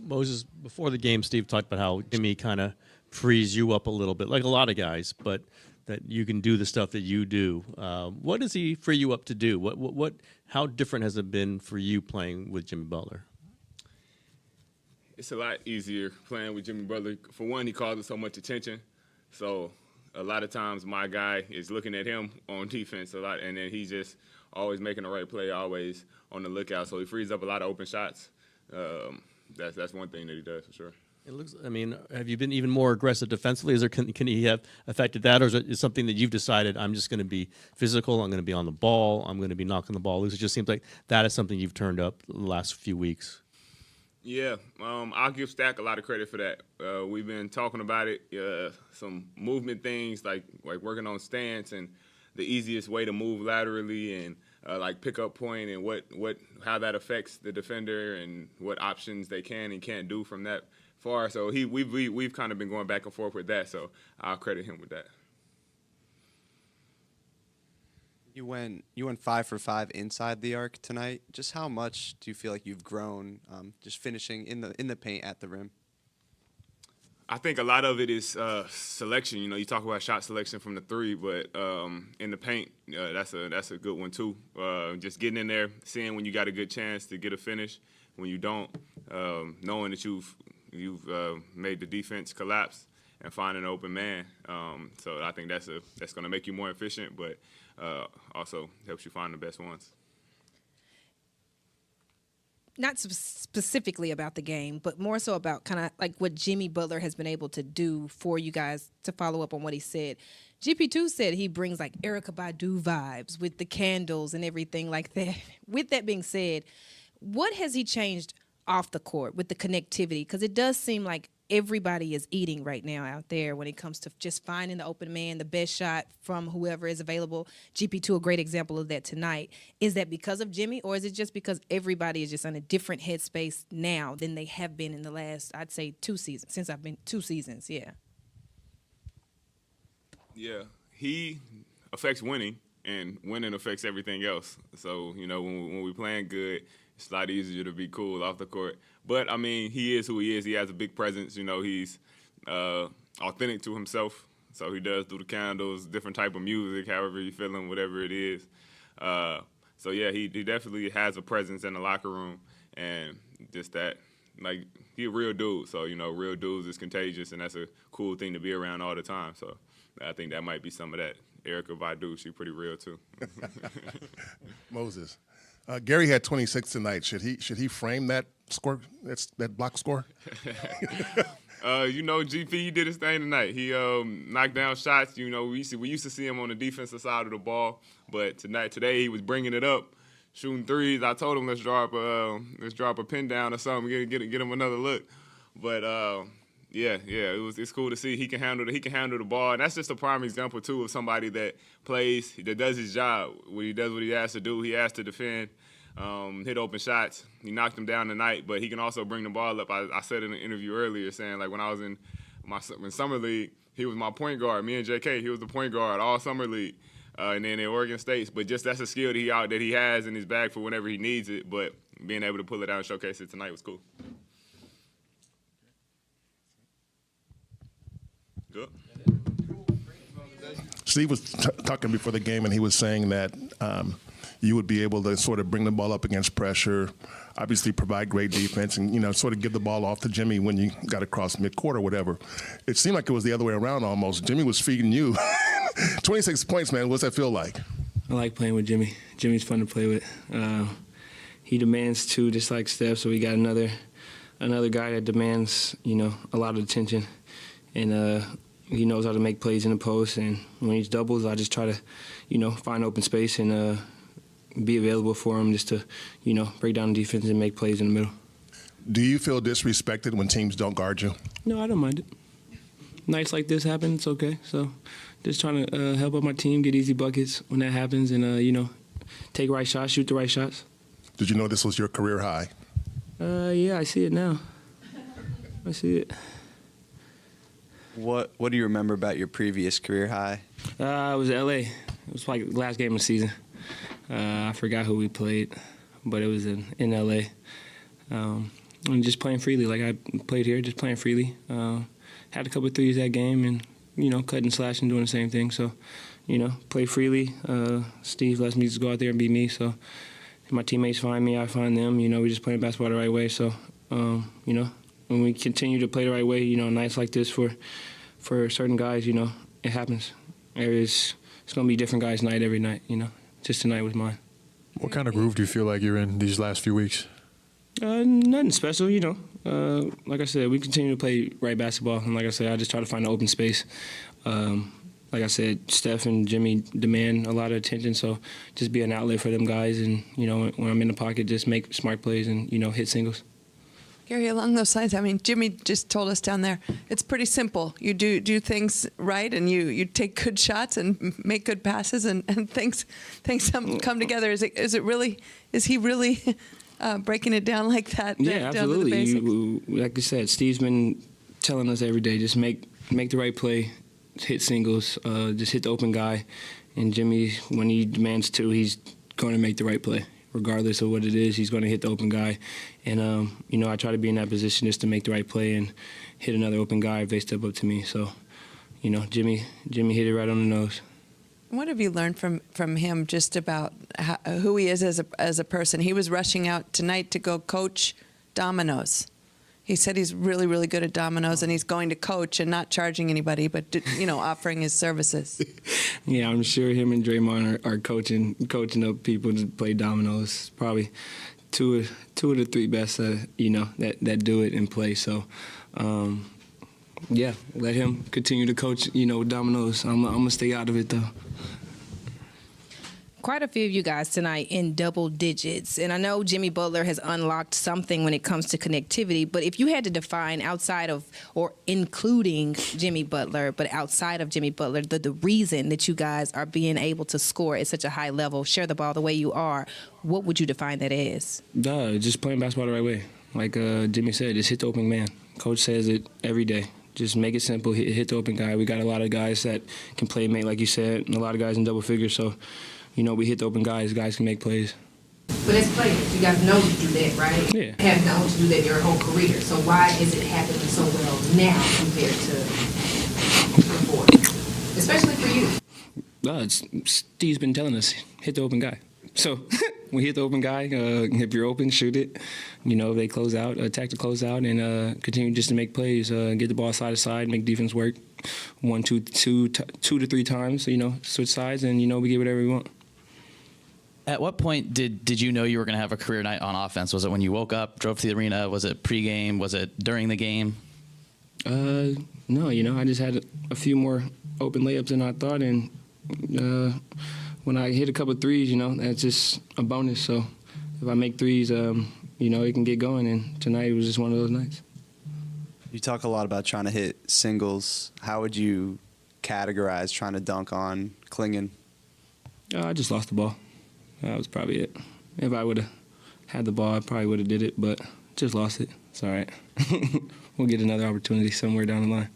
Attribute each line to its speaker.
Speaker 1: Moses, before the game, Steve talked about how Jimmy kind of frees you up a little bit, like a lot of guys, but that you can do the stuff that you do. What does he free you up to do? How different has it been for you playing with Jimmy Butler?
Speaker 2: It's a lot easier playing with Jimmy Butler. For one, he causes so much attention. So a lot of times my guy is looking at him on defense a lot, and then he's just always making the right play, always on the lookout. So he frees up a lot of open shots. That's one thing that he does for sure.
Speaker 1: It looks. I mean, have you been even more aggressive defensively? Can he have affected that, or is it something that you've decided? I'm just going to be physical. I'm going to be on the ball. I'm going to be knocking the ball loose. It just seems like that is something you've turned up the last few weeks.
Speaker 2: Yeah, I'll give Stack a lot of credit for that. We've been talking about it, some movement things like working on stance and the easiest way to move laterally and like pick up point and how that affects the defender and what options they can and can't do from that far. So we've kind of been going back and forth with that. So I'll credit him with that.
Speaker 3: You went 5 for 5 inside the arc tonight. Just how much do you feel like you've grown just finishing in the paint at the rim?
Speaker 2: I think a lot of it is selection. You know, you talk about shot selection from the three, but in the paint, that's a good one too. Just getting in there, seeing when you got a good chance to get a finish, when you don't, knowing that you've made the defense collapse and finding an open man. So I think that's going to make you more efficient, but also helps you find the best ones.
Speaker 4: Not specifically about the game, but more so about kind of like what Jimmy Butler has been able to do for you guys. To follow up on what he said, GP2 said he brings like Erykah Badu vibes with the candles and everything like that. With that being said, what has he changed off the court with the connectivity? Because it does seem like everybody is eating right now out there when it comes to just finding the open man, the best shot from whoever is available. GP2, a great example of that tonight. Is that because of Jimmy, or is it just because everybody is just on a different headspace now than they have been in the last, I'd say, 2 seasons, since I've been 2 seasons, yeah.
Speaker 2: Yeah, he affects winning, and winning affects everything else. So, you know, when we're playing good, it's a lot easier to be cool off the court. But, I mean, he is who he is. He has a big presence. You know, he's authentic to himself. So he does do the candles, different type of music, however you're feeling, whatever it is. So, yeah, he definitely has a presence in the locker room. And just that, like, he's a real dude. So, you know, real dudes is contagious, and that's a cool thing to be around all the time. So I think that might be some of that. Erykah Badu, she's pretty real, too.
Speaker 5: Moses. Gary had 26 tonight. Should he frame that score? That block score?
Speaker 2: You know, GP, he did his thing tonight. He knocked down shots. You know, we used to see him on the defensive side of the ball, but today he was bringing it up, shooting threes. I told him let's drop a pin down or something, get him another look. But yeah, it's cool to see he can handle the ball, and that's just a prime example too of somebody that plays, that does his job. When he does what he has to do, he has to defend, hit open shots. He knocked them down tonight, but he can also bring the ball up. I said in an interview earlier saying, like, when I was in summer league, he was my point guard. Me and JK, he was the point guard all summer league, and then in Oregon State. But just that's a skill that he has in his bag for whenever he needs it. But being able to pull it out and showcase it tonight was cool. Good.
Speaker 5: Steve was talking before the game, and he was saying that you would be able to sort of bring the ball up against pressure, obviously provide great defense, and, you know, sort of give the ball off to Jimmy when you got across midcourt or whatever. It seemed like it was the other way around almost. Jimmy was feeding you. 26 points, man. What's that feel like?
Speaker 6: I like playing with Jimmy. Jimmy's fun to play with. He demands too, just like Steph, so we got another guy that demands, you know, a lot of attention. And he knows how to make plays in the post, and when he's doubles, I just try to, you know, find open space and be available for him just to, you know, break down the defense and make plays in the middle.
Speaker 5: Do you feel disrespected when teams don't guard you?
Speaker 6: No, I don't mind it. Nights like this happen, it's okay. So just trying to help out my team, get easy buckets when that happens, and, you know, take right shots, shoot the right shots.
Speaker 5: Did you know this was your career high?
Speaker 6: Yeah, I see it now. I see it.
Speaker 3: What do you remember about your previous career high?
Speaker 6: It was L.A. It was like the last game of the season. I forgot who we played, but it was in L.A. and just playing freely like I played here, just playing freely. Had a couple of threes that game and, cutting, slashing, doing the same thing. So, play freely. Steve lets me just go out there and be me. So my teammates find me, I find them. We just playing basketball the right way. So, when we continue to play the right way, nights like this for certain guys, it happens. It's going to be different guys' night every night, Just tonight was mine.
Speaker 7: What kind of groove do you feel like you're in these last few weeks?
Speaker 6: Nothing special, Like I said, we continue to play right basketball. And like I said, I just try to find an open space. Like I said, Steph and Jimmy demand a lot of attention, so just be an outlet for them guys. And, when I'm in the pocket, just make smart plays and, hit singles.
Speaker 8: Gary, along those lines, I mean, Jimmy just told us down there, it's pretty simple. You do things right, and you take good shots and make good passes, and things come together. Is he really breaking it down like that?
Speaker 6: Yeah,
Speaker 8: down to the
Speaker 6: absolutely.
Speaker 8: basics?
Speaker 6: Like I said, Steve's been telling us every day, just make the right play, hit singles, just hit the open guy. And Jimmy, when he demands to, he's going to make the right play. Regardless of what it is, he's going to hit the open guy. And, I try to be in that position just to make the right play and hit another open guy if they step up to me. So, Jimmy hit it right on the nose.
Speaker 8: What have you learned from him just about who he is as a person? He was rushing out tonight to go coach dominoes. He said he's really, really good at dominoes, and he's going to coach and not charging anybody, but offering his services.
Speaker 6: Yeah, I'm sure him and Draymond are coaching up people to play dominoes. Probably two of the three best, that do it and play. So, yeah, let him continue to coach, dominoes. I'm gonna stay out of it though.
Speaker 4: Quite a few of you guys tonight in double digits. And I know Jimmy Butler has unlocked something when it comes to connectivity, but if you had to define outside of or including Jimmy Butler, but outside of Jimmy Butler, the reason that you guys are being able to score at such a high level, share the ball the way you are, what would you define that as?
Speaker 6: Just playing basketball the right way. Like Jimmy said, just hit the open man. Coach says it every day. Just make it simple, hit the open guy. We got a lot of guys that can play mate, like you said, and a lot of guys in double figures, so we hit the open guys can make plays.
Speaker 9: But as players, you guys know to do that, right?
Speaker 6: Yeah.
Speaker 9: Have known to do that your whole career. So why is it happening so well now compared to before? Especially for you.
Speaker 6: Steve's been telling us, hit the open guy. So we hit the open guy. If you're open, shoot it. They close out, attack the closeout, and continue just to make plays, get the ball side to side, make defense work 2 to 3 times, switch sides, and, we get whatever we want.
Speaker 10: At what point did you know you were going to have a career night on offense? Was it when you woke up, drove to the arena? Was it pregame? Was it during the game?
Speaker 6: No, I just had a few more open layups than I thought, and when I hit a couple of threes, that's just a bonus. So if I make threes, it can get going, and tonight was just one of those nights.
Speaker 3: You talk a lot about trying to hit singles. How would you categorize trying to dunk on Klingon?
Speaker 6: I just lost the ball. That was probably it. If I would have had the ball, I probably would have did it, but just lost it. It's all right. We'll get another opportunity somewhere down the line.